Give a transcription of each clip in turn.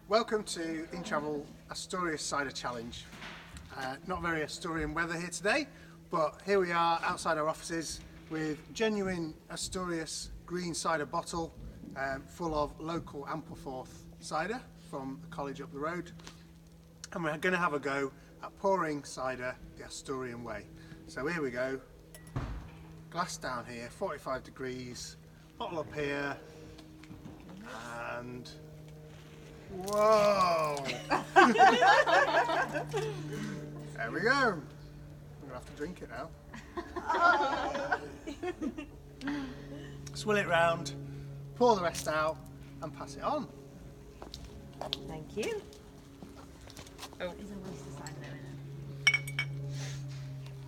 Welcome to Inntravel Asturias Cider Challenge. Not very Asturian weather here today, but here we are outside our offices with genuine Asturias green cider bottle full of local Ampleforth cider from the college up the road. And we're going to have a go at pouring cider the Asturian way. So here we go, glass down here, 45 degrees, bottle up here, and whoa! There we go. I'm going to have to drink it now. Swill it round, pour the rest out and pass it on. Thank you. Oh. There's a waste of cider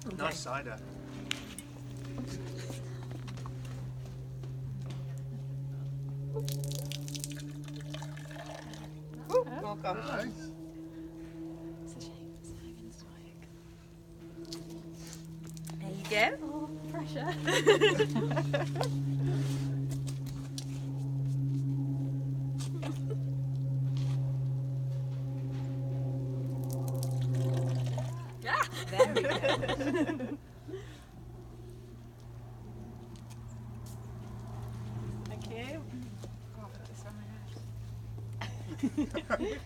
in it. Nice cider. Oh, welcome. Nice. It's a shame it's not even swag. There you go. Oh, pressure. Very good. Thank you. Oh, I've got this on my head.